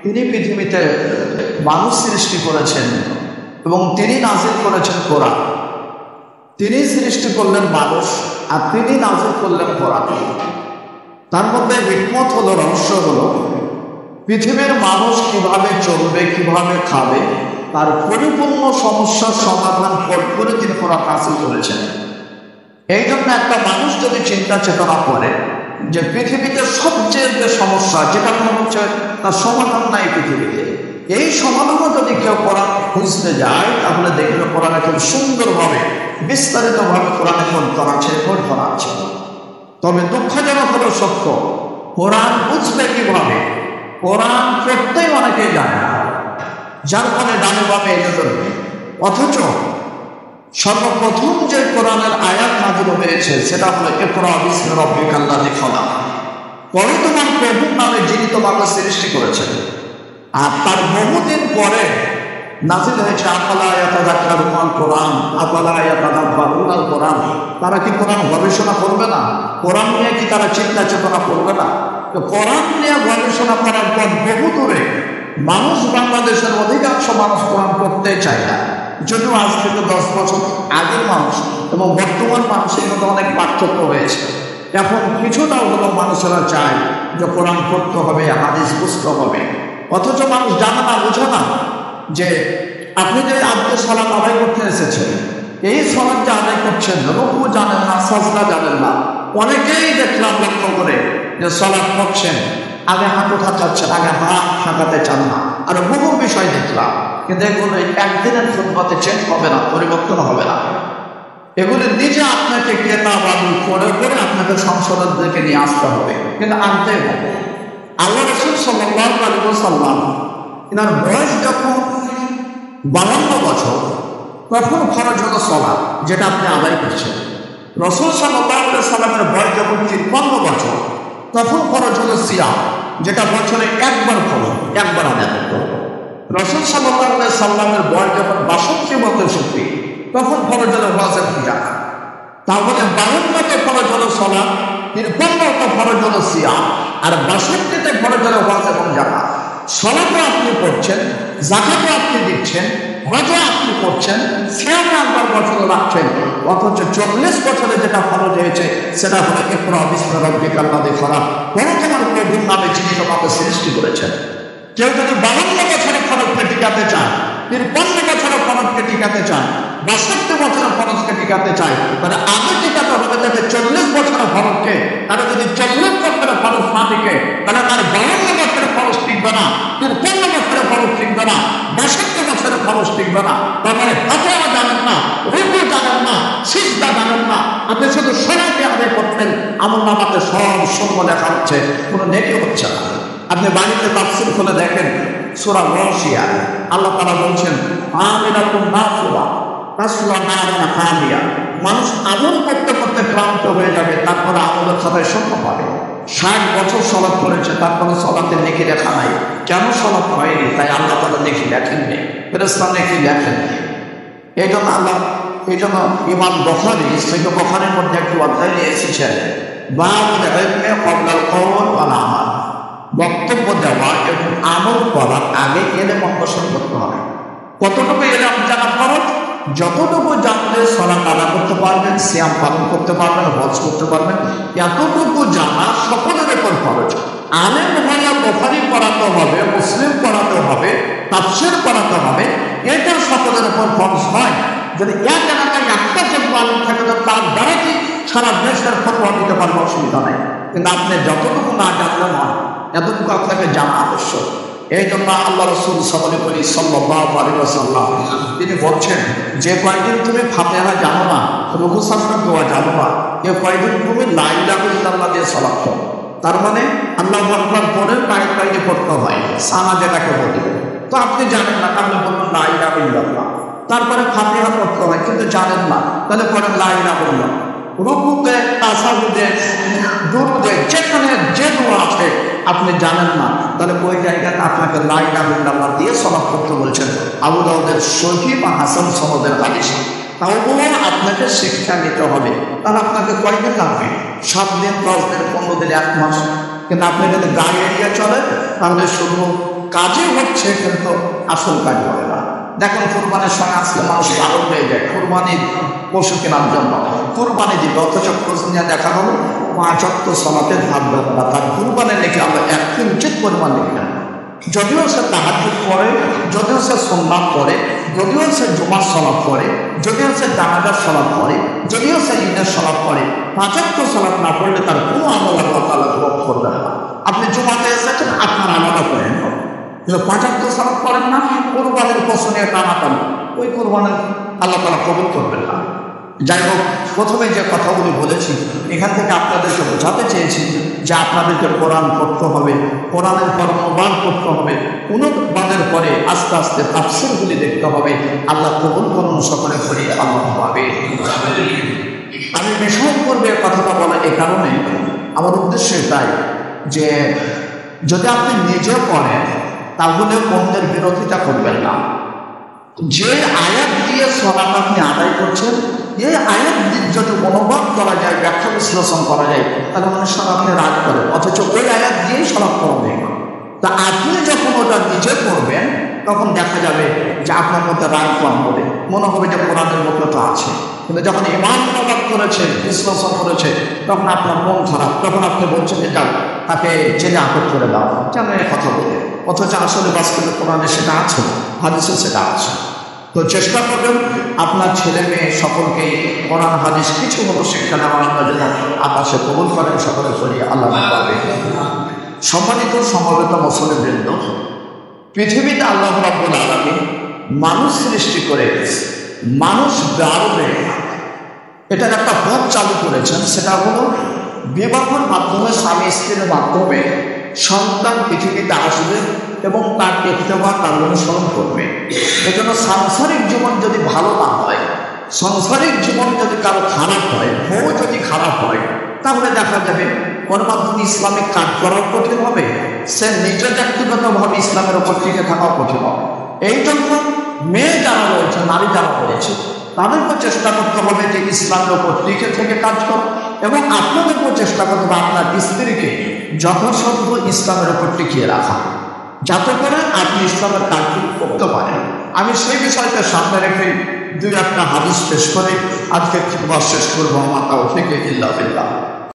তিনি পৃথিবীতে মানুষ সৃষ্টি করেছেন এবং তিনি নাজিল করেছেন কোরআন। তিনি সৃষ্টি করলেন মানুষ আর তিনি নাজিল করলেন কোরআন। তার মধ্যে হিকমত হলো, রহস্য হলো পৃথিবীর মানুষ কিভাবে চলবে, কিভাবে খাবে, তার পরিপূর্ণ সমস্যার সমাধান করে তিনি কোরআন নাজিল করেছেন। এই জন্য একটা মানুষ যদি চিন্তা চেতনা করে যে পৃথিবীতে সবচেয়ে যে সমস্যা যেটা মনে হচ্ছে তার সমাধান নাই পৃথিবীতে, এই সমাধানও যদি কেউ কোরআন খুঁজতে যায় তাহলে দেখবে কোরআনে খুব সুন্দরভাবে বিস্তারিতভাবে কোরআনে করা আছে। তবে দুঃখজনক হলো সত্য, কোরআন বুঝবে কিভাবে, কোরআন পড়তেই অনেকেই জানে না, যার ফলে ডানে বামে এনে ধরবে। অথচ সর্বপ্রথম যে কোরআনের আয়াত নাযিল হয়েছে সেটা হলো ইকরা বিসমি রাব্বিকাল্লাযী খালাক, পড়ো তোমার প্রভুর নামে যিনি তোমাকে সৃষ্টি করেছেন। আর তার বহুদিন পরে নাযিল হয়েছে আফালা ইয়াতাযাক্কারুনাল কোরআন আফালা ইয়াতাদাব্বারুনাল কোরআন। তারা কি কোরআন গবেষণা করবে না? কোরআন নিয়ে কি তারা চিন্তা চেতনা করবে না? তো কোরআন নিয়ে গবেষণা করার পর বহু দূরে মানুষ, বাংলাদেশের অধিকাংশ মানুষ কোরআন পড়তে চায় না। যদিও আজ থেকে 10 বছর আগের মানুষ এবং বর্তমান মানুষের মধ্যে অনেক পার্থক্য হয়েছে। এখন কিছুটা হলো মানুষেরা চায় যে কোরআন পড়তে হবে, হাদিস বুঝতে হবে। অথচ মানুষ জানে না, বোঝে না যে আপনি যে আব্দুল সালাম আদায় করতে এসেছেন, এই সালাম যে আদায় করছেন রুকু জানেন না, সাজদা জানেন না। অনেকেই দেখলাম লক্ষ্য করে যে সালাত পড়ছেন, আগে হাত উঠাচ্ছেন, আগে হাত হাঁকাতে চান না, আর বহু বিষয় দেখলাম। কিন্তু এগুলো একদিনের খুতবাতে চেঞ্জ হবে না, পরিবর্তন হবে না। এগুলি নিজে আপনাকে কেতাবাদি করে করে আপনাকে সংশোধন থেকে নিয়ে আসতে হবে, কিন্তু আনতে হবে। আল্লাহ রাসূল সাল্লাল্লাহু আলাইহি ওয়াসাল্লাম এনার বয়স যখন 52 বছর, তখন ফরজ হলো সালাত, যেটা আপনি আদায় করছেন। রাসূল সাল্লাল্লাহু আলাইহি ওয়াসাল্লামের বয়স যখন 53 বছর, তখন ফরজ হলো সিয়াম, যেটা বছরে একবার ফরজ, একবার আদায় করতে হবে। রাসূল সাল্লাল্লাহু আলাইহি সাল্লামের বয়স যখন 62 বছর সত্যি, তখন ফরজ হলো ওয়াজিব জাকাত। তাহলে 52তে ফরজ হলো সালাত, 53তে ফরজ হলো সিয়াম, আর 62তে ফরজ হলো ওয়াজিব জাকাত। সালাতও আপনি পড়ছেন, জাকাতও আপনি দিচ্ছেন, হজও আপনি করছেন, সিয়ামও একবার বছরে রাখছেন। অথচ 40 বছরে যেটা ফরজ হয়েছে সেটা হলো ইকরা বিসমি রাব্বিকাল্লাযী খালাক, পড়ো তোমার প্রভুর নামে যিনি তোমাকে সৃষ্টি করেছেন। কেউ যদি 52 বছরে ফরজকে টিকাতে চায়, 53 বছরে ফরজকে টিকাতে চায়, 62 বছরে ফরজকে টিকাতে চায়, মানে আগে টিকাতে হবে তাকে 40 বছরের ফরজকে। তারা যদি 40 বছরের ফরজ না টিকে তাহলে তার 52 বছরের ফরজ টিকবে না, 53 বছরের ফরজ টিকবে না, 62 বছরের ফরজ টিকবে না। তার মানে ফাতিহা জানেন না, রুকু জানেন না, সিজদা জানেন না, আপনি শুধু সালাতে আদায় করতেন, আমলনামাতে সব শূন্য লেখা হচ্ছে, কোনো নেকি হচ্ছে না। আপনি বাড়িতে তাফসীর খুলে দেখেন সূরা গাশিয়া, আল্লাহ তাআলা বলছেন আমিনাতুন নাসিবা তাসলা নারান হামিয়া। মানুষ আমল করতে করতে ক্লান্ত হয়ে যাবে, তারপরে আমলের খাতায় শূন্য পাবে। 60 বছর সালাত করেছে, তারপরে সালাতের নেকি লেখা নাই। কেন সালাত হয়নি? তাই আল্লাহ তাআলা নেকি লেখেননি, ফেরেশতা নেকি লেখেননি। এই জন্য ইমাম বুখারী সহিহ বুখারীর মধ্যে একটি অধ্যায় নিয়ে এসেছেন, বাবুল ইলমি ক্বাবলাল কওল ওয়াল আমাল, বক্তব্য দেওয়া এবং আমল করার আগে এলেম অন্বেষণ করতে হবে। কতটুকু এলেম জানা ফরজ? যতটুকু জানলে সালাত আদায় করতে পারবেন, সিয়াম পালন করতে পারবেন, হজ করতে পারবেন, এতটুকু জানা সকলের উপর ফরজ। আলেম হলে বুখারী পড়াতে হবে, মুসলিম পড়াতে হবে, তাফসীর পড়াতে হবে, এটা সকলের উপর ফরজ নয়। যদি এক এলাকায় একটা ফতোয়া আলেম থাকে তো তার দ্বারা কি সারা দেশের ফতোয়া দিতে পারবে, অসুবিধা নেই। কিন্তু আপনি যতটুকু না জানলে নয়, এতটুকু আপনাকে জানা আবশ্যক। এই জন্য আল্লাহ রাসূল সাল্লাল্লাহু আলাইহি ওয়াসাল্লাম তিনি বলছেন, যে কয়দিন তুমি ফাতিহা জানো না, রুকু সাজদা দোয়া জানো না, এ কয়দিন তুমি লা ইলাহা ইল্লাল্লাহ দিয়ে সালাত করো। তার মানে আল্লাহু আকবার পড়ে পায়ে পায়ে পড়তে হয়, সানা যেটাকে বলে। তো আপনি জানেন না, আপনি বলুন লা ইলাহা ইল্লাল্লাহ, তারপরে ফাতিহা পড়তে হয় কিন্তু জানেন না, তাহলে পড়েন লা ইলাহা ইল্লাল্লাহ। রুকুতে, তাসাহুদে, দুরুদে, যেখানে যে দোয়া আছে আপনি জানেন না, তাহলে ওই জায়গাতে আপনাকে লা ইলাহা ইল্লাল্লাহ দিয়ে সালাত করতে বলছেন। আবু দাউদের সহিহ বা হাসান সনদের হাদিস। তাও আপনাকে শিক্ষা নিতে হবে। তাহলে আপনাকে কয়দিন লাগবে? 7 দিন, 10 দিন, 15 দিন, 1 মাস। কিন্তু আপনি যদি গাড়ি এড়িয়ে চলেন তাহলে শুধু কাজে হচ্ছে কিন্তু আসল কাজ হবে না। দেখুন কোরবানির সময় আসলে মানুষ পাগল হয়ে যায় কোরবানির পশু কেনার জন্য, কোরবানি দিবে, অথচ খোঁজ নিয়ে দেখা হলো 5 ওয়াক্ত সালাতের হাত ধরা, তার কোরবানি লেখে আমরা একটি উচিত পরিমাণ লিখলাম। যদিও সে তাহাজ্জুদ পড়ে, যদিও সে সুন্নাত পড়ে, যদিও সে জুমার সালাত পড়ে, যদিও সে জানাজার সালাত পড়ে, যদিও সে ঈদের সালাত পড়ে, 5 ওয়াক্ত সালাত না পড়লে তার কোনো আমল আল্লাহ তাআলা গ্রহণ করবে না। আপনি জুমাতে এসেছেন, আপনার আলাদা করেন, কিন্তু 5 ওয়াক্ত সালাত পড়েন না, কোরবানির পশু নিয়ে টানাটানি, ওই কোরবানি আল্লাহ তাআলা কবুল করবেন না। যাই হোক, প্রথমে যে কথাগুলি বলেছি এখান থেকে আপনাদেরকে বোঝাতে চেয়েছি যে আপনাদেরকে কোরআন পড়তে হবে, কোরআনের পর অনুবাদ করতে হবে, অনুবাদের পরে আস্তে আস্তে তাফসীরগুলি দেখতে হবে। আল্লাহ কবুল করুন, সকলে করি আল্লাহ পাবে। আমি বিষয় করবে কথাটা বলা এই কারণে, আমার উদ্দেশ্য এটাই যে যদি আপনি নিজে পড়েন তাহলে অন্যের বিরোধিতা করবেন না। যে আয়াত দিয়ে সালাত আপনি আদায় করছেন, এই আয়াত যদি অনুবাদ করা যায়, ব্যাখ্যা বিশ্লেষণ করা যায়, তাহলে মানুষের আপনি রাগ করেন, অথচ ওই আয়াত দিয়েই সালাত করবে। তা আপনি যখন ওটা নিজে করবেন তখন দেখা যাবে যে আপনার মধ্যে রাগ কম হবে, মনে হবে যে কোরআনের মধ্যে তো আছে। কিন্তু যখন ইমাম অনুবাদ করেছে, বিশ্লেষণ করেছে, তখন আপনার মন খারাপ, তখন আপনি বলছেন যে যাও তাকে জেনে আটক করে দাও, কেন এ কথা বলে, অথচ আসলে বাস্তবে কোরআনে সেটা আছে, হাদিসে সেটা আছে। তো চেষ্টা করবেন আপনার ছেলে মেয়ে সকলকে কোরআন হাদিস কিছু মতো শিক্ষা দেওয়ার জন্য আকাশে কবুল করেন, সকলে করি আল্লাহ পাবে। সম্মানিত সমবেত মুসলিমবৃন্দ, পৃথিবীতে আল্লাহ রাব্বুল আলামিন মানুষ সৃষ্টি করে মানুষ বাড়বে, এটার একটা পথ চালু করেছেন। সেটা হলো বিবাহের মাধ্যমে, স্বামী স্ত্রীর মাধ্যমে সন্তান পৃথিবীতে আসবে এবং তার ইত্তেবা, তার অনুসরণ করবে। এজন্য সাংসারিক জীবন যদি ভালো না হয়, সাংসারিক জীবন যদি কারো খারাপ হয়, বউ যদি খারাপ হয়, তাহলে দেখা যাবে ওর মাধ্যমে ইসলামিক কাজ করাও কঠিন হবে, সে নিজে ব্যক্তিগতভাবে ইসলামের উপর টিকে থাকাও কঠিন হবে। এই জন্য মেয়ে যারা রয়েছে, নারী যারা রয়েছে, তাদেরকেও চেষ্টা করতে হবে যে ইসলামের উপর টিকে থেকে কাজ করো, এবং আপনাদেরকেও চেষ্টা করতে হবে আপনার স্ত্রীকে যথাসাধ্য ইসলামের উপর টিকিয়ে রাখা, যাতে করে আপনি ইসলামের কাজগুলো করতে পারেন। আমি সেই বিষয়টা সামনে রেখে 2-1টা হাদিস পেশ করে আজকে খুতবা শেষ করবো। আমার তাওফীক ইল্লা বিল্লাহ।